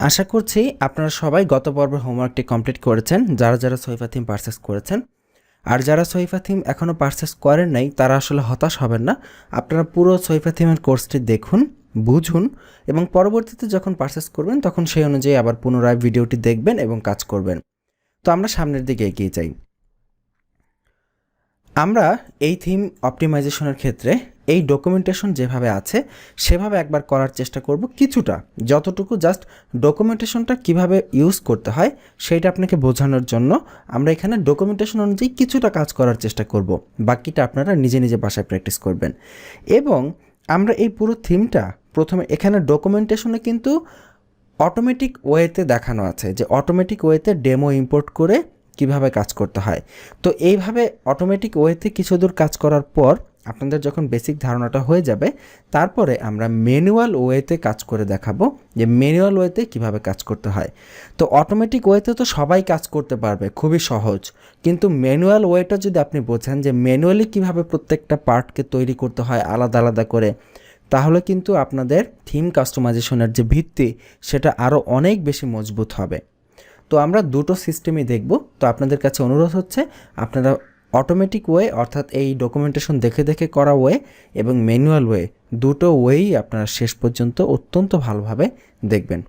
আশা করছি আপনারা সবাই গত পর্বের হোমওয়ার্কটি কমপ্লিট করেছেন, যারা যারা সহিফা থিম পারচেস করেছেন। আর যারা সহিফা থিম এখনও পারচেস করেন নাই তারা আসলে হতাশ হবেন না। আপনারা পুরো সহিফা থিমের কোর্সটি দেখুন, বুঝুন এবং পরবর্তীতে যখন পারচেস করবেন তখন সেই অনুযায়ী আবার পুনরায় ভিডিওটি দেখবেন এবং কাজ করবেন। তো আমরা সামনের দিকে এগিয়ে যাই। আমরা এই থিম অপটিমাইজেশনের ক্ষেত্রে এই ডকুমেন্টেশন যেভাবে আছে সেভাবে একবার করার চেষ্টা করব, কিছুটা যতটুকু জাস্ট ডকুমেন্টেশনটা কিভাবে ইউজ করতে হয় সেইটা আপনাকে বোঝানোর জন্য আমরা এখানে ডকুমেন্টেশন অনুযায়ী কিছুটা কাজ করার চেষ্টা করব, বাকিটা আপনারা নিজে নিজে বাসায় প্র্যাকটিস করবেন। এবং আমরা এই পুরো থিমটা প্রথমে এখানে ডকুমেন্টেশনে কিন্তু অটোমেটিক ওয়েতে দেখানো আছে যে অটোমেটিক ওয়েতে ডেমো ইম্পোর্ট করে কিভাবে কাজ করতে হয়। তো এইভাবে অটোমেটিক ওয়েতে কিছু দূর কাজ করার পর আপনাদের যখন বেসিক ধারণাটা হয়ে যাবে তারপরে আমরা ম্যানুয়াল ওয়েতে কাজ করে দেখাবো যে ম্যানুয়াল ওয়েতে কিভাবে কাজ করতে হয়। তো অটোমেটিক ওয়েতে তো সবাই কাজ করতে পারবে, খুবই সহজ, কিন্তু ম্যানুয়াল ওয়েটা যদি আপনি বোঝেন যে ম্যানুয়ালি কিভাবে প্রত্যেকটা পার্টকে তৈরি করতে হয় আলাদা আলাদা করে, তাহলে কিন্তু আপনাদের থিম কাস্টমাইজেশনের যে ভিত্তি সেটা আরও অনেক বেশি মজবুত হবে। তো আমরা দুটো সিস্টেমই দেখব। তো আপনাদের কাছে অনুরোধ হচ্ছে আপনারা অটোমেটিক ওয়ে অর্থাৎ এই ডকুমেন্টেশন দেখে দেখে করা ওয়ে এবং ম্যানুয়াল ওয়ে দুটো ওয়েই আপনারা শেষ পর্যন্ত অত্যন্ত ভালোভাবে দেখবেন।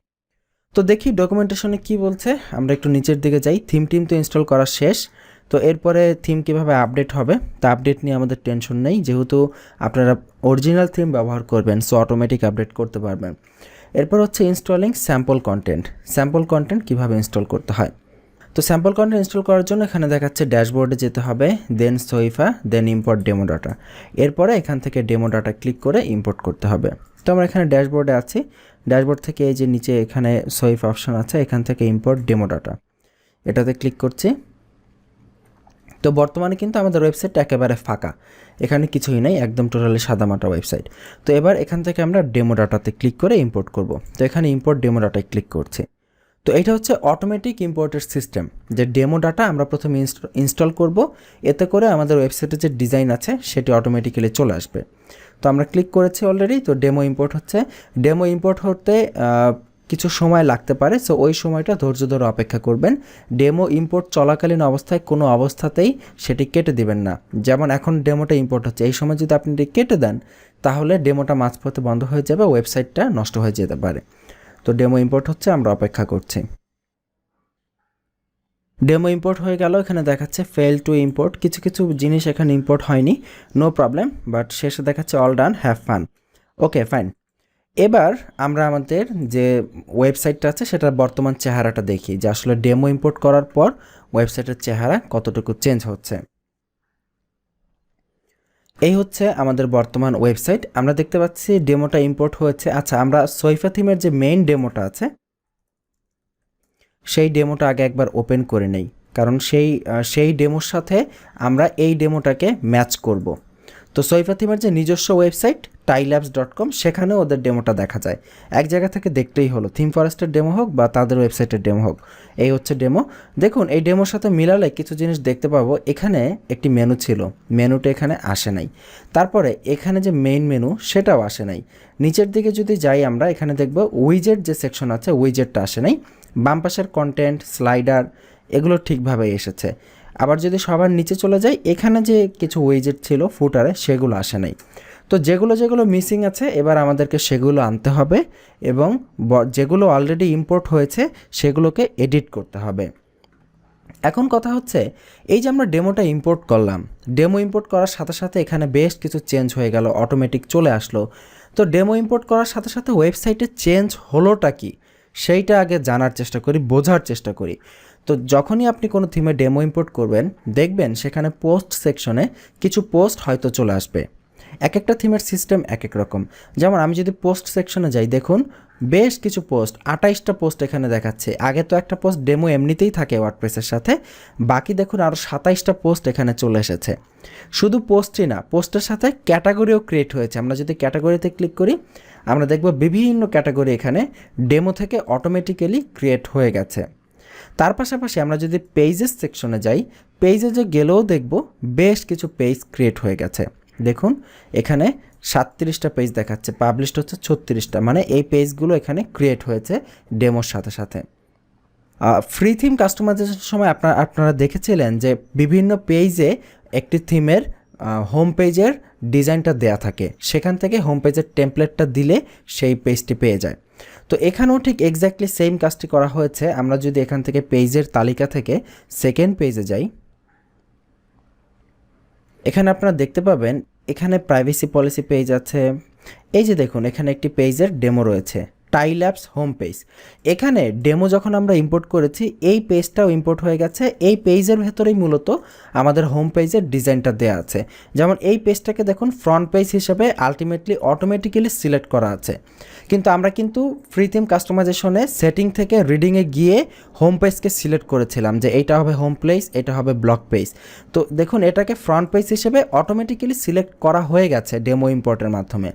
তো দেখি ডকুমেন্টেশনে কি বলছে। আমরা একটু নিচের দিকে যাই। থিম তো ইনস্টল করা শেষ। তো এরপরে থিম কীভাবে আপডেট হবে তা আপডেট নিয়ে আমাদের টেনশন নেই, যেহেতু আপনারা অরিজিনাল থিম ব্যবহার করবেন সো অটোমেটিক আপডেট করতে পারবেন। এরপর হচ্ছে ইনস্টলিং স্যাম্পল কন্টেন্ট কীভাবে ইনস্টল করতে হয়। তো স্যাম্পল কন্টেন্ট ইনস্টল করার জন্য এখানে দেখাচ্ছে ড্যাশবোর্ডে যেতে হবে, দেন সহিফা, দেন ইম্পোর্ট ডেমো ডাটা। এরপরে এখান থেকে ডেমো ডাটা ক্লিক করে ইম্পোর্ট করতে হবে। তো আমরা এখানে ড্যাশবোর্ডে আছি, ড্যাশবোর্ড থেকে এই যে নিচে এখানে সহিফা অপশন আছে, এখান থেকে ইম্পোর্ট ডেমো ডাটা এটাতে ক্লিক করছি। তো বর্তমানে কিন্তু আমাদের ওয়েবসাইটটা একেবারে ফাঁকা, এখানে কিছুই নেই, একদম টোটালি সাদামাটা ওয়েবসাইট। তো এবার এখান থেকে আমরা ডেমো ডাটাতে ক্লিক করে ইম্পোর্ট করব। তো এখানে ইম্পোর্ট ডেমো ডাটায় ক্লিক করছি। তো এটা হচ্ছে অটোমেটিক ইম্পোর্টের সিস্টেম, যে ডেমো ডাটা আমরা প্রথমে ইনস্টল করব, এতে করে আমাদের ওয়েবসাইটের যে ডিজাইন আছে সেটি অটোমেটিক্যালি চলে আসবে। তো আমরা ক্লিক করেছি অলরেডি। তো ডেমো ইম্পোর্ট হচ্ছে, ডেমো ইম্পোর্ট হতে কিছু সময় লাগতে পারে, সো ওই সময়টা ধৈর্য ধরে অপেক্ষা করবেন। ডেমো ইম্পোর্ট চলাকালীন অবস্থায় কোনো অবস্থাতেই সেটি কেটে দিবেন না। যেমন এখন ডেমোটা ইম্পোর্ট হচ্ছে, এই সময় যদি আপনি এটি কেটে দেন তাহলে ডেমোটা মাঝপথে বন্ধ হয়ে যাবে, ওয়েবসাইটটা নষ্ট হয়ে যেতে পারে। তো ডেমো ইম্পোর্ট হচ্ছে, আমরা অপেক্ষা করছি। ডেমো ইম্পোর্ট হয়ে গেল, এখানে দেখাচ্ছে ফেল টু ইম্পোর্ট, কিছু কিছু জিনিস এখানে ইম্পোর্ট হয়নি, নো প্রবলেম, বাট শেষে দেখাচ্ছে all done, have fun. Okay fine. এবার আমরা আমাদের যে ওয়েবসাইটটা আছে সেটার বর্তমান চেহারাটা দেখি, যে আসলে ডেমো ইম্পোর্ট করার পর ওয়েবসাইটের চেহারা কতটুকু চেঞ্জ হচ্ছে। এই হচ্ছে আমাদের বর্তমান ওয়েবসাইট। আমরা দেখতে পাচ্ছি ডেমোটা ইম্পোর্ট হয়েছে। আচ্ছা, আমরা সহিফা থিমের যে মেইন ডেমোটা আছে সেই ডেমোটা আগে একবার ওপেন করে নেই, কারণ সেই ডেমোর সাথে আমরা এই ডেমোটাকে ম্যাচ করব। তো সহিফা থিমের যে নিজস্ব ওয়েবসাইট tailabs.com সেখানে ওদের ডেমোটা দেখা যায়, এক জায়গা থেকে দেখতেই হলো, থিম ফরেস্টের ডেমো হোক বা তাদের ওয়েবসাইটের ডেমো হোক। এই হচ্ছে ডেমো। দেখুন এই ডেমোর সাথে মিলালে কিছু জিনিস দেখতে পাবো। এখানে একটি মেনু ছিল, মেনুটা এখানে আসে নাই। তারপরে এখানে যে মেইন মেনু সেটাও আসে নাই। নিচের দিকে যদি যাই আমরা এখানে দেখব উইজেট যে সেকশন আছে উইজেটটা আসে নাই। বাম পাশের কন্টেন্ট, স্লাইডার এগুলো ঠিকভাবে এসেছে। আবার যদি সবার নিচে চলে যাই, এখানে যে কিছু উইজেট ছিল ফুটারে সেগুলো আসে নাই। তো যেগুলো মিসিং আছে এবার আমাদেরকে সেগুলো আনতে হবে এবং যেগুলো অলরেডি ইম্পোর্ট হয়েছে সেগুলোকে এডিট করতে হবে। এখন কথা হচ্ছে, এই যে আমরা ডেমোটা ইম্পোর্ট করলাম, ডেমো ইম্পোর্ট করার সাথে সাথে এখানে বেশ কিছু চেঞ্জ হয়ে গেল, অটোমেটিক চলে আসলো। তো ডেমো ইম্পোর্ট করার সাথে সাথে ওয়েবসাইটে চেঞ্জ হলোটা কি সেইটা আগে জানার চেষ্টা করি, বোঝার চেষ্টা করি। তো যখনই আপনি কোনো থিমে ডেমো ইম্পোর্ট করবেন দেখবেন সেখানে পোস্ট সেকশনে কিছু পোস্ট হয়তো চলে আসবে। এক একটা থিমের সিস্টেম এক এক রকম। যেমন আমি যদি পোস্ট সেকশনে যাই, দেখুন বেশ কিছু পোস্ট, 28টা পোস্ট এখানে দেখাচ্ছে। আগে তো একটা পোস্ট ডেমো এমনিতেই থাকে ওয়ার্ডপ্রেসের সাথে, বাকি দেখুন আরও 27টা পোস্ট এখানে চলে এসেছে। শুধু পোস্টই না, পোস্টের সাথে ক্যাটাগরিও ক্রিয়েট হয়েছে। আমরা যদি ক্যাটাগরিতে ক্লিক করি আমরা দেখব বিভিন্ন ক্যাটাগরি এখানে ডেমো থেকে অটোমেটিক্যালি ক্রিয়েট হয়ে গেছে। তার পাশাপাশি আমরা যদি পেজেস সেকশনে যাই, পেজে গেলেও দেখব বেশ কিছু পেজ ক্রিয়েট হয়ে গেছে। দেখুন এখানে 37টা পেজ দেখাচ্ছে, পাবলিশড হচ্ছে 36টা, মানে এই পেজগুলো এখানে ক্রিয়েট হয়েছে ডেমোর সাথে সাথে। ফ্রি থিম কাস্টমাইজেশনের সময় আপনারা দেখেছিলেন যে বিভিন্ন পেজে একটি থিমের হোম পেজের ডিজাইনটা দেয়া থাকে, সেখান থেকে হোম পেজের টেমপ্লেটটা দিলে সেই পেজটি পেয়ে যায়। তো এখানেও ঠিক এক্স্যাক্টলি সেম কাজটি করা হয়েছে। আমরা যদি এখান থেকে পেজের তালিকা থেকে সেকেন্ড পেজে যাই, এখানে আপনারা দেখতে পাবেন এখানে প্রাইভেসি পলিসি পেজ আছে। এই যে দেখুন এখানে একটি পেজের ডেমো রয়েছে, টাইল অ্যাপস হোম পেজ। এখানে ডেমো যখন আমরা ইম্পোর্ট করেছি এই পেজটাও ইম্পোর্ট হয়ে গেছে। এই পেজের ভেতরেই মূলত আমাদের হোম পেজের ডিজাইনটা দেওয়া আছে। যেমন এই পেজটাকে দেখুন ফ্রন্ট পেজ হিসেবে আলটিমেটলি অটোমেটিক্যালি সিলেক্ট করা আছে, কিন্তু আমরা কিন্তু ফ্রি থিম কাস্টমাইজেশনে সেটিং থেকে রিডিংয়ে গিয়ে হোম পেজকে সিলেক্ট করেছিলাম যে এইটা হবে হোম পেজ, এটা হবে ব্লগ পেজ। তো দেখুন এটাকে ফ্রন্ট পেজ হিসেবে অটোমেটিক্যালি সিলেক্ট করা হয়ে গেছে ডেমো ইম্পোর্টের মাধ্যমে।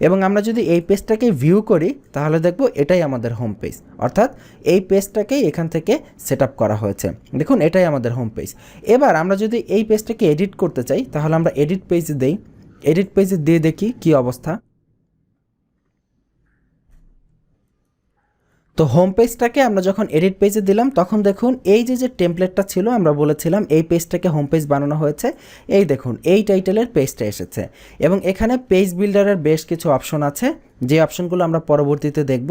এবং আমরা যদি এই পেজটাকে ভিউ করি তাহলে দেখব এটাই আমাদের হোম পেজ, অর্থাৎ এই পেজটাকেই এখান থেকে সেট আপ করা হয়েছে। দেখুন এটাই আমাদের হোম পেজ। এবার আমরা যদি এই পেজটাকে এডিট করতে চাই তাহলে আমরা এডিট পেজে দেই, এডিট পেজে দিয়ে দেখি কি অবস্থা। তো হোম পেজটাকে আমরা যখন এডিট পেজে দিলাম তখন দেখুন এই যে টেমপ্লেটটা ছিল, আমরা বলেছিলাম এই পেজটাকে হোম পেজ বানানো হয়েছে, এই দেখুন এই টাইটেলের পেজটা এসেছে। এবং এখানে পেজ বিল্ডারের বেশ কিছু অপশন আছে, যে অপশনগুলো আমরা পরবর্তীতে দেখব।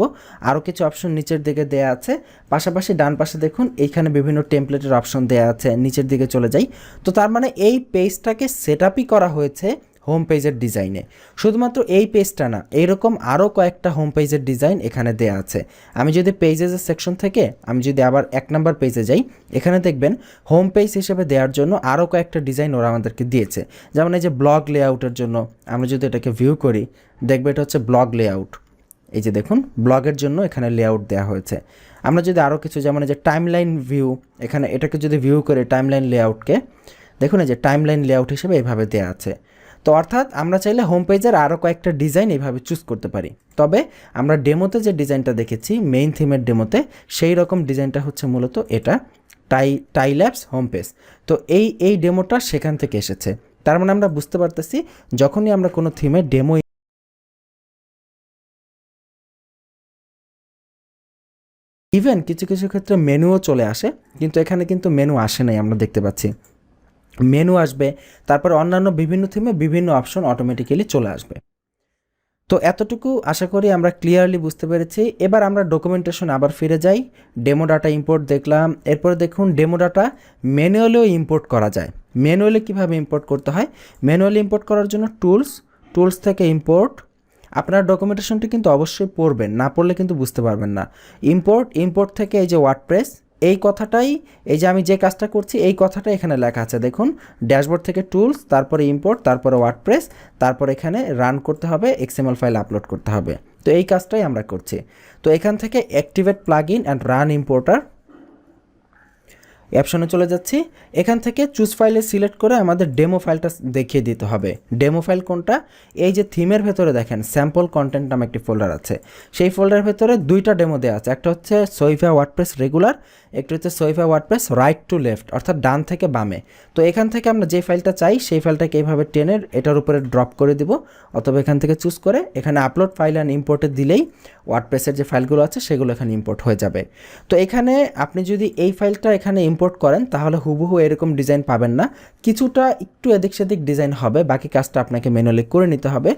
আরও কিছু অপশন নিচের দিকে দেয়া আছে, পাশাপাশি ডান পাশে দেখুন এইখানে বিভিন্ন টেমপ্লেটের অপশন দেয়া আছে। নিচের দিকে চলে যাই, তো তার মানে এই পেজটাকে সেট আপই করা হয়েছে হোম পেজের ডিজাইনে। শুধুমাত্র এই পেজটা না, এইরকম আরও কয়েকটা হোম পেজের ডিজাইন এখানে দেয়া আছে। আমি যদি পেজেসের সেকশন থেকে আমি যদি আবার 1 নম্বর পেজে যাই, এখানে দেখবেন হোম পেজ হিসেবে দেওয়ার জন্য আরও কয়েকটা ডিজাইন ওরা আমাদেরকে দিয়েছে। যেমন এই যে ব্লগ লেআউটের জন্য আমরা যদি এটাকে ভিউ করি, দেখবে এটা হচ্ছে ব্লগ লেআউট। এই যে দেখুন ব্লগের জন্য এখানে লেআউট দেওয়া হয়েছে। আমরা যদি আরও কিছু, যেমন এই যে টাইমলাইন ভিউ, এখানে এটাকে যদি ভিউ করে টাইমলাইন লেআউটকে দেখুন, এই যে টাইমলাইন লেআউট হিসেবে এইভাবে দেওয়া আছে। তো অর্থাৎ আমরা চাইলে হোম পেজের আরও কয়েকটা ডিজাইন এইভাবে চুজ করতে পারি। তবে আমরা ডেমোতে যে ডিজাইনটা দেখেছি মেইন থিমের ডেমোতে, সেই রকম ডিজাইনটা হচ্ছে মূলত এটা টাইল অ্যাপস হোম পেজ। তো এই ডেমোটা সেখান থেকে এসেছে। তার মানে আমরা বুঝতে পারতেছি যখনই আমরা কোনো থিমের ডেমো, ইভেন কিছু কিছু ক্ষেত্রে মেনুও চলে আসে, কিন্তু এখানে কিন্তু মেনু আসে নাই, আমরা দেখতে পাচ্ছি মেনু আসবে, তারপর অন্যান্য বিভিন্ন থিমে বিভিন্ন অপশন অটোমেটিক্যালি চলে আসবে। তো এতটুকু আশা করি আমরা ক্লিয়ারলি বুঝতে পেরেছি। এবার আমরা ডকুমেন্টেশন আবার ফিরে যাই। ডেমো ডাটা ইম্পোর্ট দেখলাম, এরপরে দেখুন ডেমো ডাটা ম্যানুয়ালিও ইম্পোর্ট করা যায়। ম্যানুয়ালি কীভাবে ইম্পোর্ট করতে হয়, ম্যানুয়ালি ইম্পোর্ট করার জন্য টুলস থেকে ইম্পোর্ট। আপনার ডকুমেন্টেশনটি কিন্তু অবশ্যই পড়বেন, না পড়লে কিন্তু বুঝতে পারবেন না। ইম্পোর্ট থেকে এই যে ওয়ার্ডপ্রেস, এই কথাটাই, এই যে আমি যে কাজটা করছি এই কথাটা এখানে লেখা আছে। দেখুন ড্যাশবোর্ড থেকে টুলস, তারপরে ইম্পোর্ট, তারপরে ওয়ার্ডপ্রেস, তারপর এখানে রান করতে হবে, এক্সএমএল ফাইল আপলোড করতে হবে। তো এই কাজটাই আমরা করছি। তো এখান থেকে activate plugin and run importer অপশনে চলে যাচ্ছি। এখান থেকে চুজ ফাইলে সিলেক্ট করে আমাদের ডেমো ফাইলটা দেখিয়ে দিতে হবে। ডেমো ফাইল কোনটা, এই যে থিমের ভেতরে দেখেন স্যাম্পল কন্টেন্ট নামে একটি ফোল্ডার আছে, সেই ফোল্ডারের ভেতরে 2টা ডেমো দেওয়া আছে। একটা হচ্ছে সহিফা ওয়ার্ডপ্রেস রেগুলার, একটা হচ্ছে সহিফা ওয়ার্ডপ্রেস রাইট টু লেফট, অর্থাৎ ডান থেকে বামে। তো এখান থেকে আমরা যে ফাইলটা চাই সেই ফাইলটাকে এইভাবে টেনে এটার উপরে ড্রপ করে দিব, অথবা এখান থেকে চুজ করে এখানে আপলোড ফাইল অ্যান্ড ইম্পোর্টে দিলেই ওয়ার্ডপ্রেসের যে ফাইলগুলো আছে সেগুলো এখানে ইম্পোর্ট হয়ে যাবে। তো এখানে আপনি যদি এই ফাইলটা এখানে ইম্পোর্ট করেন তাহলে হুবহু এরকম ডিজাইন পাবেন না, কিছুটা একটু এদিক সেদিক ডিজাইন হবে, বাকি কাজটা আপনাকে ম্যানুয়ালি করে নিতে হবে।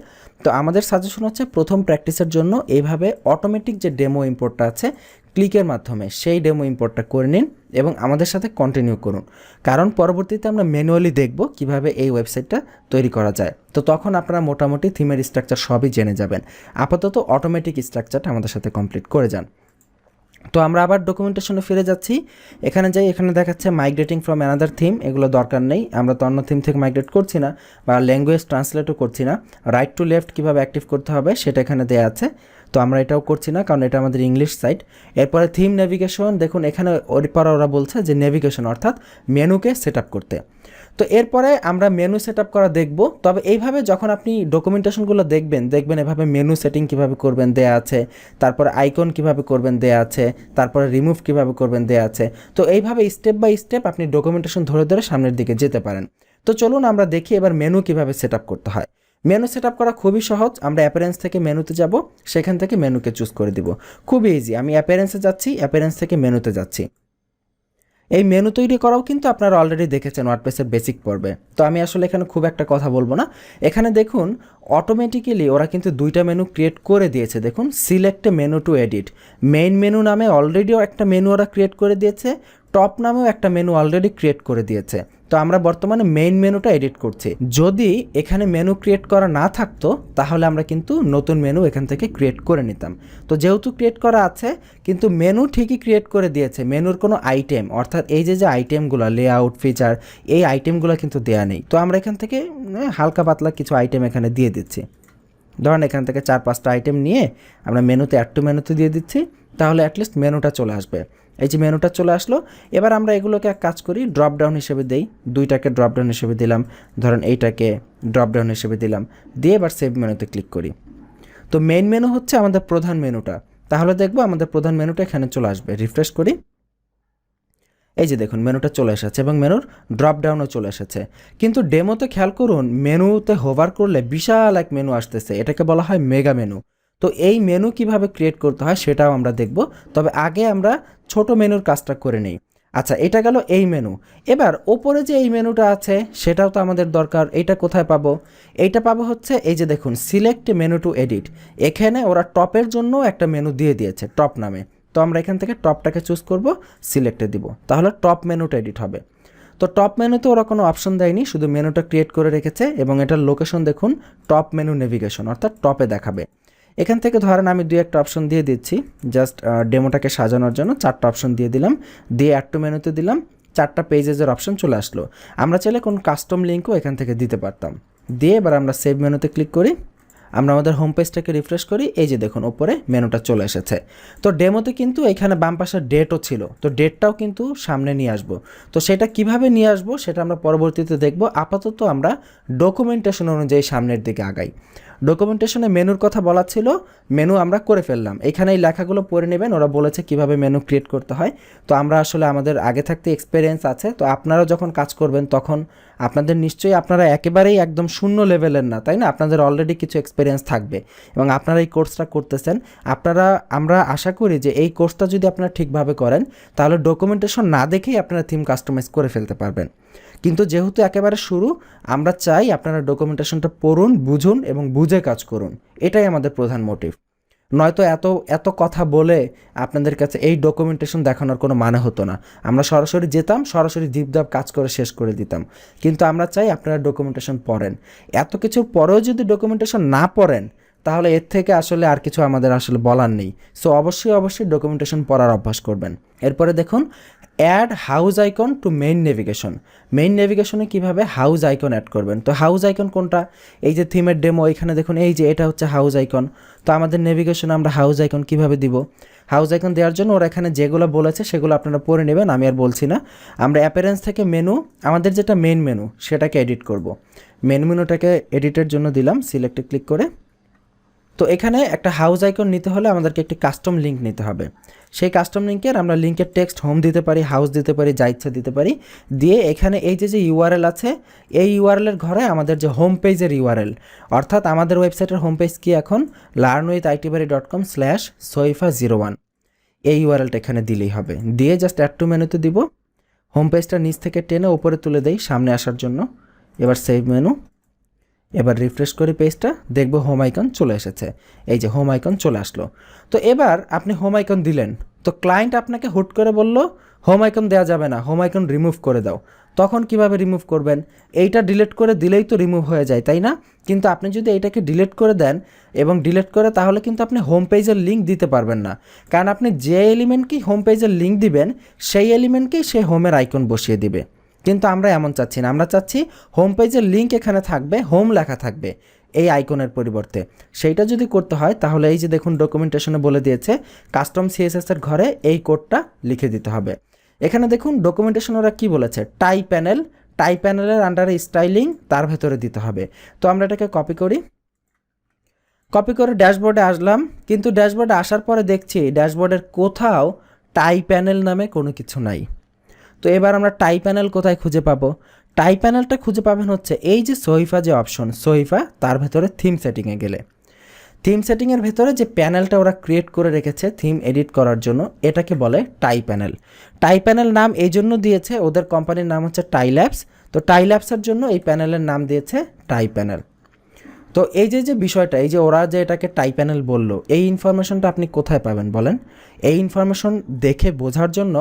তো আমাদের সাজেশন হচ্ছে প্রথম প্র্যাকটিসের জন্য এইভাবে অটোমেটিক যে ডেমো ইম্পোর্টটা আছে ক্লিকের মাধ্যমে সেই ডেমো ইম্পোর্টটা করে নিন এবং আমাদের সাথে কন্টিনিউ করুন, কারণ পরবর্তীতে আমরা ম্যানুয়ালি দেখব কিভাবে এই ওয়েবসাইটটা তৈরি করা যায়। তো তখন আপনারা মোটামুটি থিমের স্ট্রাকচার সবই জেনে যাবেন। আপাতত অটোমেটিক স্ট্রাকচারটা আমাদের সাথে কমপ্লিট করে যান। তো আমরা আবার ডকুমেন্টেশনে ফিরে যাচ্ছি, এখানে যাই, এখানে দেখাচ্ছে মাইগ্রেটিং ফ্রম অ্যানাদার থিম, এগুলো দরকার নেই, আমরা তো অন্য থিম থেকে মাইগ্রেট করছি না বা ল্যাঙ্গুয়েজ ট্রান্সলেটও করছি না। রাইট টু লেফট কীভাবে অ্যাক্টিভ করতে হবে সেটা এখানে দেওয়া আছে, তো আমরা এটাও করছি না কারণ এটা আমাদের ইংলিশ সাইট। এরপরে থিম নেভিগেশন, দেখুন এখানে ওরা বলছে যে নেভিগেশন অর্থাৎ মেনুকে সেট আপ করতে। তো এরপরে আমরা মেনু সেট আপ করা দেখব। তবে এইভাবে যখন আপনি ডকুমেন্টেশনগুলো দেখবেন এভাবে মেনু সেটিং কীভাবে করবেন দেয়া আছে, তারপরে আইকন কীভাবে করবেন দেয়া আছে, তারপরে রিমুভ কীভাবে করবেন দেয়া আছে। তো এইভাবে স্টেপ বাই স্টেপ আপনি ডকুমেন্টেশন ধরে ধরে সামনের দিকে যেতে পারেন। তো চলুন আমরা দেখি এবার মেনু কীভাবে সেট আপ করতে হয়। মেনু সেট আপ করা খুবই সহজ। আমরা অ্যাপিয়ারেন্স থেকে মেনুতে যাব, সেখান থেকে মেনুকে চুজ করে দিব, খুবই ইজি। আমি অ্যাপিয়ারেন্সে যাচ্ছি, অ্যাপিয়ারেন্স থেকে মেনুতে যাচ্ছি। এই মেনু তৈরি করাও কিন্তু আপনারা অলরেডি দেখেছেন ওয়ার্ডপ্রেসের বেসিক পর্বে, তো আমি আসলে এখানে খুব একটা কথা বলবো না। এখানে দেখুন অটোমেটিক্যালি ওরা কিন্তু দুইটা মেনু ক্রিয়েট করে দিয়েছে। দেখুন select menu two edit, main menu নামে অলরেডিও একটা মেনু ওরা ক্রিয়েট করে দিয়েছে, টপ নামেও একটা মেনু অলরেডি ক্রিয়েট করে দিয়েছে। তো আমরা বর্তমানে মেইন মেনুটা এডিট করছি। যদি এখানে মেনু ক্রিয়েট করা না থাকতো তাহলে আমরা কিন্তু নতুন মেনু এখান থেকে ক্রিয়েট করে নিতাম। তো যেহেতু ক্রিয়েট করা আছে, কিন্তু মেনু ঠিকই ক্রিয়েট করে দিয়েছে, মেনুর কোনো আইটেম অর্থাৎ এই যে আইটেমগুলো লেআউট ফিচার, এই আইটেমগুলো কিন্তু দেয়া নেই। তো আমরা এখান থেকে হালকা পাতলা কিছু আইটেম এখানে দিয়ে দিচ্ছি। ধরেন এখান থেকে 4-5টা আইটেম নিয়ে আমরা মেনুতে অ্যাড টু মেনুতে দিয়ে দিচ্ছি, তাহলে অ্যাটলিস্ট মেনুটা চলে আসবে। এই যে মেনুটা চলে আসলো। এবার আমরা এগুলোকে এক কাজ করি, ড্রপ ডাউন হিসেবে দেই। দুইটাকে ড্রপ ডাউন হিসেবে দিলাম, ধরেন এইটাকে ড্রপ ডাউন হিসেবে দিলাম, দিয়ে এবার সেভ মেনুতে ক্লিক করি। তো মেইন মেনু হচ্ছে আমাদের প্রধান মেনুটা, তাহলে দেখবো আমাদের প্রধান মেনুটা এখানে চলে আসবে। রিফ্রেশ করি, এই যে দেখুন মেনুটা চলে এসেছে এবং মেনুর ড্রপ ডাউনও চলে এসেছে। কিন্তু ডেমোতে খেয়াল করুন, মেনুতে হোভার করলে বিশাল এক মেনু আসতেছে, এটাকে বলা হয় মেগা মেনু। তো এই মেনু কিভাবে ক্রিয়েট করতে হয় সেটাও আমরা দেখব, তবে আগে আমরা ছোট মেনুর কাজটা করে নিই। আচ্ছা, এটা গেল এই মেনু। এবার ওপরে যে এই মেনুটা আছে সেটাও তো আমাদের দরকার। এইটা কোথায় পাবো? এইটা পাবো হচ্ছে এই যে দেখুন সিলেক্ট মেনু টু এডিট, এখানে ওরা টপের জন্য একটা মেনু দিয়ে দিয়েছে টপ নামে। তো আমরা এখান থেকে টপটাকে চুজ করব, সিলেক্টে দিব, তাহলে টপ মেনুটা এডিট হবে। তো টপ মেনুতে ওরা কোনো অপশন দেয়নি, শুধু মেনুটা ক্রিয়েট করে রেখেছে এবং এটার লোকেশন দেখুন টপ মেনু নেভিগেশন, অর্থাৎ টপে দেখাবে। এখান থেকে ধরেন আমি 2-1টা অপশন দিয়ে দিচ্ছি, জাস্ট ডেমোটাকে সাজানোর জন্য 4টা অপশন দিয়ে দিলাম, দিয়ে অ্যাড টু মেনুতে দিলাম, 4টা পেজেসের অপশন চলে আসলো। আমরা চাইলে কোন কাস্টম লিঙ্কও এখান থেকে দিতে পারতাম। দিয়ে এবার আমরা সেভ মেনুতে ক্লিক করি, আমরা আমাদের হোম পেজটাকে রিফ্রেশ করি, এই যে দেখুন ওপরে মেনুটা চলে এসেছে। তো ডেমোতে কিন্তু এখানে বাম পাশের ডেটও ছিল, তো ডেটটাও কিন্তু সামনে নিয়ে আসবো। তো সেটা কিভাবে নিয়ে আসবো সেটা আমরা পরবর্তীতে দেখব। আপাতত আমরা ডকুমেন্টেশন অনুযায়ী সামনের দিকে আগাই। ডকুমেন্টেশনে মেনুর কথা বলা ছিল, মেনু আমরা করে ফেললাম। এখানে এই লেখাগুলো পড়ে নেবেন, ওরা বলেছে কিভাবে মেনু ক্রিয়েট করতে হয়। তো আমরা আসলে আমাদের আগে থাকতে এক্সপিরিয়েন্স আছে, তো আপনারা যখন কাজ করবেন তখন আপনাদের নিশ্চয়ই, আপনারা একেবারেই একদম শূন্য লেভেলের না, তাই না? আপনাদের অলরেডি কিছু এক্সপিরিয়েন্স থাকবে এবং আপনারা এই কোর্সটা করতেছেন। আমরা আশা করি যে এই কোর্সটা যদি আপনারা ঠিকভাবে করেন তাহলে ডকুমেন্টেশন না দেখেই আপনারা থিম কাস্টমাইজ করে ফেলতে পারবেন। কিন্তু যেহেতু একেবারে শুরু, আমরা চাই আপনারা ডকুমেন্টেশনটা পড়ুন, বুঝুন এবং বুঝে কাজ করুন, এটাই আমাদের প্রধান মোটিভ। নয়তো এত কথা বলে আপনাদের কাছে এই ডকুমেন্টেশন দেখানোর কোনো মানে হতো না। আমরা সরাসরি যেতাম, সরাসরি দীপদাপ কাজ করে শেষ করে দিতাম। কিন্তু আমরা চাই আপনারা ডকুমেন্টেশন পড়েন। এত কিছুর পরেও যদি ডকুমেন্টেশন না পড়েন তাহলে এর থেকে আসলে আর কিছু আমাদের আসলে বলার নেই। সো অবশ্যই ডকুমেন্টেশন পড়ার অভ্যাস করবেন। এরপরে দেখুন add house icon to main navigation. Main নেভিগেশনে কীভাবে হাউস আইকন অ্যাড করবেন? তো হাউস আইকন কোনটা? এই যে থিমের ডেমো, এখানে দেখুন এই যে এটা হচ্ছে হাউস আইকন। তো আমাদের নেভিগেশনে আমরা হাউস আইকন কীভাবে দিব? হাউস আইকন দেওয়ার জন্য ওরা এখানে যেগুলো বলেছে সেগুলো আপনারা পড়ে নেবেন, আমি আর বলছি না। আমরা অ্যাপিয়ারেন্স থেকে মেনু, আমাদের যেটা মেইন মেনু সেটাকে এডিট করব। মেন মেনুটাকে এডিটের জন্য দিলাম, সিলেক্টে ক্লিক করে। তো এখানে একটা হাউস আইকন নিতে হলে আমাদেরকে একটি কাস্টম লিঙ্ক নিতে হবে। সেই কাস্টম লিঙ্কের আমরা লিঙ্কের টেক্সট হোম দিতে পারি, হাউস দিতে পারি, যা ইচ্ছা দিতে পারি। দিয়ে এখানে এই যে ইউআরএল আছে, এই ইউআরএলের ঘরে আমাদের যে হোম পেজের ইউআরএল, অর্থাৎ আমাদের ওয়েবসাইটের হোম পেজ কি এখন learnwithitbari.com/soifa01, এই ইউআরএলটা এখানে দিলেই হবে। দিয়ে জাস্ট অ্যাড টু মেনুতে দিব, হোম পেজটা নিচ থেকে টেনে উপরে তুলে দেই সামনে আসার জন্য। এবার সেভ মেনু, এবার রিফ্রেশ করি পেজটা, দেখবো হোম আইকন চলে এসেছে। এই যে হোম আইকন চলে আসলো। তো এবার আপনি হোম আইকন দিলেন, তো ক্লায়েন্ট আপনাকে হুট করে বলল হোম আইকন দেওয়া যাবে না, হোম আইকন রিমুভ করে দাও। তখন কিভাবে রিমুভ করবেন? এইটা ডিলিট করে দিলেই তো রিমুভ হয়ে যায়, তাই না? কিন্তু আপনি যদি এইটাকে ডিলিট করে দেন এবং ডিলিট করে, তাহলে কিন্তু আপনি হোম পেজের লিঙ্ক দিতে পারবেন না। কারণ আপনি যে এলিমেন্টকেই হোম পেজের লিঙ্ক দিবেন সেই এলিমেন্টকেই সে হোমের আইকন বসিয়ে দিবে। কিন্তু আমরা এমন চাচ্ছি না, আমরা চাচ্ছি হোম পেজের লিঙ্ক এখানে থাকবে, হোম লেখা থাকবে এই আইকনের পরিবর্তে। সেইটা যদি করতে হয় তাহলে এই যে দেখুন ডকুমেন্টেশনে বলে দিয়েছে কাস্টম সিএসএস এর ঘরে এই কোডটা লিখে দিতে হবে। এখানে দেখুন ডকুমেন্টেশন ওরা কি বলেছে, টাই প্যানেলের আন্ডারে স্টাইলিং তার ভেতরে দিতে হবে। তো আমরা এটাকে কপি করে ড্যাশবোর্ডে আসলাম, কিন্তু ড্যাশবোর্ডে আসার পরে দেখছি ড্যাশবোর্ডের কোথাও টাই প্যানেল নামে কোনো কিছু নাই। তো এবার আমরা টাই প্যানেল কোথায় খুঁজে পাবো? টাইপ প্যানেলটা খুঁজে পাবেন হচ্ছে এই যে সহিফা যে অপশন সহিফা, তার ভেতরে থিম সেটিংয়ে গেলে থিম সেটিংয়ের ভেতরে যে প্যানেলটা ওরা ক্রিয়েট করে রেখেছে থিম এডিট করার জন্য, এটাকে বলে টাই প্যানেল। টাই প্যানেল নাম এই জন্য দিয়েছে, ওদের কোম্পানির নাম হচ্ছে টাই ল্যাবস, তো টাই ল্যাবসের জন্য এই প্যানেলের নাম দিয়েছে টাই প্যানেল। তো এই যে বিষয়টা, এই যে ওরা যে এটাকে টাই প্যানেল বললো, এই ইনফরমেশনটা আপনি কোথায় পাবেন বলেন? এই ইনফরমেশন দেখে বোঝার জন্য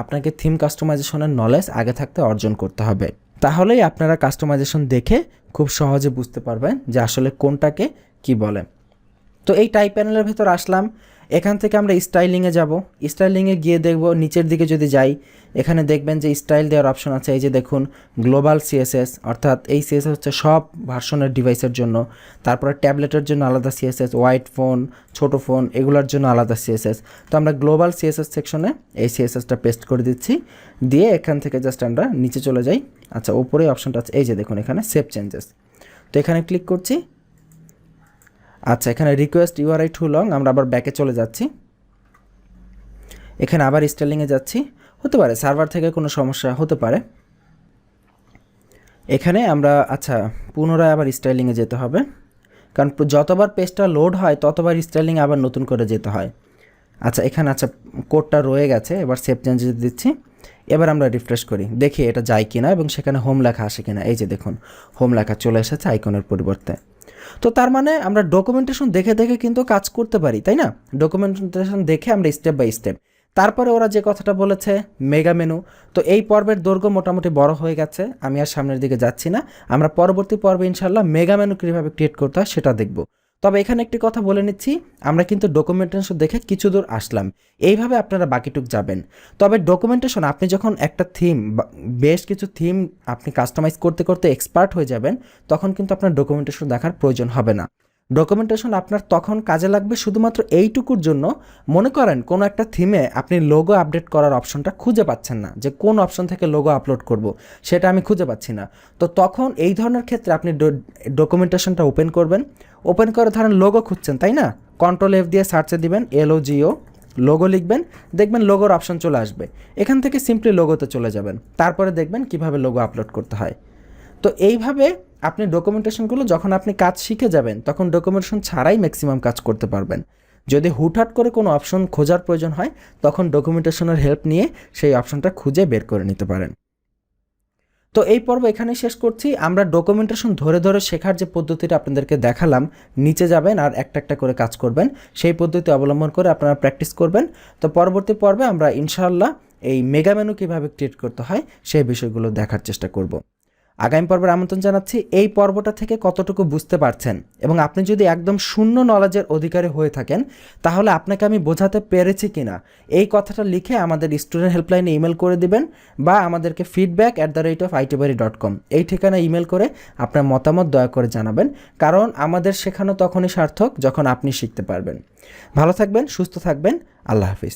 আপনাকে থিম কাস্টমাইজেশনের নলেজ আগে থাকতে অর্জন করতে হবে, তাহলেই আপনারা কাস্টমাইজেশন দেখে খুব সহজে বুঝতে পারবেন যে আসলে কোনটাকে কি বলে। তো এই টাইপ প্যানেলের ভেতর আসলাম, এখান থেকে আমরা স্টাইলিংয়ে যাব। স্টাইলিংয়ে গিয়ে দেখব নিচের দিকে যদি যাই, এখানে দেখবেন যে স্টাইল দেওয়ার অপশন আছে। এই যে দেখুন গ্লোবাল সিএসএস, অর্থাৎ এই সিএসএস হচ্ছে সব ভার্সনের ডিভাইসের জন্য। তারপরে ট্যাবলেটের জন্য আলাদা সিএসএস, হোয়াইট ফোন, ছোট ফোন, এগুলোর জন্য আলাদা সিএসএস। তো আমরা গ্লোবাল সিএসএস সেকশনে এই সিএসএসটা পেস্ট করে দিচ্ছি, দিয়ে এখান থেকে জাস্ট আমরা নিচে চলে যাই। আচ্ছা, উপরে অপশনটা আছে, এই যে দেখুন এখানে সেভ চেঞ্জেস, তো এখানে ক্লিক করছি। আচ্ছা, এখানে রিকোয়েস্ট ইউআরআই টু লং, আমরা আবার ব্যাকে চলে যাচ্ছি, এখানে আবার স্টাইলিংয়ে যাচ্ছি। হতে পারে সার্ভার থেকে কোনো সমস্যা হতে পারে, এখানে আমরা আচ্ছা পুনরায় আবার স্টাইলিংয়ে যেতে হবে, কারণ যতবার পেজটা লোড হয় ততবার স্টাইলিং আবার নতুন করে যেতে হয়। আচ্ছা, এখানে আচ্ছা কোডটা রয়ে গেছে, এবার সেভ চেঞ্জেস দিচ্ছি। এবার আমরা রিফ্রেশ করি, দেখি এটা যায় কিনা এবং সেখানে হোম লেখা আসে কিনা। এই যে দেখুন হোম লেখা চলে এসেছে আইকনের পরিবর্তে। তো তার মানে আমরা ডকুমেন্টেশন দেখে দেখে কিন্তু কাজ করতে পারি, তাই না? ডকুমেন্টেশন দেখে আমরা স্টেপ বাই স্টেপ। তারপরে ওরা যে কথাটা বলেছে মেগা মেনু, তো এই পর্বের দৈর্ঘ্য মোটামুটি বড় হয়ে গেছে, আমি আর সামনের দিকে যাচ্ছি না। আমরা পরবর্তী পর্বে ইনশাল্লাহ মেগা মেনু কীভাবে ক্রিয়েট করতে হয় সেটা দেখব। তবে এখানে একটি কথা বলে নিচ্ছি, আমরা কিন্তু ডকুমেন্টেশন দেখে কিছু দূর আসলাম, এইভাবে আপনারা বাকিটুক যাবেন। তবে ডকুমেন্টেশন আপনি যখন একটা থিম, বেশ কিছু থিম আপনি কাস্টমাইজ করতে করতে এক্সপার্ট হয়ে যাবেন, তখন কিন্তু আপনার ডকুমেন্টেশন দেখার প্রয়োজন হবে না। ডকুমেন্টেশন আপনার তখন কাজে লাগবে শুধুমাত্র এইটুকুর জন্য, মনে করেন কোনো একটা থিমে আপনি লোগো আপডেট করার অপশনটা খুঁজে পাচ্ছেন না, যে কোন অপশন থেকে লোগো আপলোড করব সেটা আমি খুঁজে পাচ্ছি না। তো তখন এই ধরনের ক্ষেত্রে আপনি ডকুমেন্টেশনটা ওপেন করবেন, ওপেন করে ধরেন লোগো খুঁজছেন, তাই না? কন্ট্রোল এফ দিয়ে সার্চে দিবেন LOGO, লোগো লিখবেন, দেখবেন লোগোর অপশন চলে আসবে। এখান থেকে সিম্পলি লোগোতে চলে যাবেন, তারপরে দেখবেন কিভাবে লোগো আপলোড করতে হয়। তো এইভাবে আপনি ডকুমেন্টেশনগুলো যখন আপনি কাজ শিখে যাবেন, তখন ডকুমেন্টেশন ছাড়াই ম্যাক্সিমাম কাজ করতে পারবেন। যদি হুটহাট করে কোনো অপশন খোঁজার প্রয়োজন হয়, তখন ডকুমেন্টেশনের হেল্প নিয়ে সেই অপশনটা খুঁজে বের করে নিতে পারেন। তো এই পর্ব এখানেই শেষ করছি। আমরা ডকুমেন্টেশন ধরে ধরে শেখার যে পদ্ধতিটা আপনাদেরকে দেখালাম, নিচে যাবেন আর একটা একটা করে কাজ করবেন, সেই পদ্ধতি অবলম্বন করে আপনারা প্র্যাকটিস করবেন। তো পরবর্তী পর্বে আমরা ইনশাআল্লাহ এই মেগা মেনু কীভাবে ক্রিয়েট করতে হয় সেই বিষয়গুলো দেখার চেষ্টা করব। আগামী পর্বের আমন্ত্রণ জানাচ্ছি। এই পর্বটা থেকে কতটুকু বুঝতে পারছেন, এবং আপনি যদি একদম শূন্য নলেজের অধিকারী হয়ে থাকেন, তাহলে আপনাকে আমি বোঝাতে পেরেছি কিনা এই কথাটা লিখে আমাদের স্টুডেন্ট হেল্পলাইনে ইমেল করে দিবেন, বা আমাদেরকে feedback@itobari.com এই ঠিকানায় ইমেল করে আপনার মতামত দয়া করে জানাবেন, কারণ আমাদের শেখানো তখনই সার্থক যখন আপনি শিখতে পারবেন। ভালো থাকবেন, সুস্থ থাকবেন, আল্লাহ হাফিজ।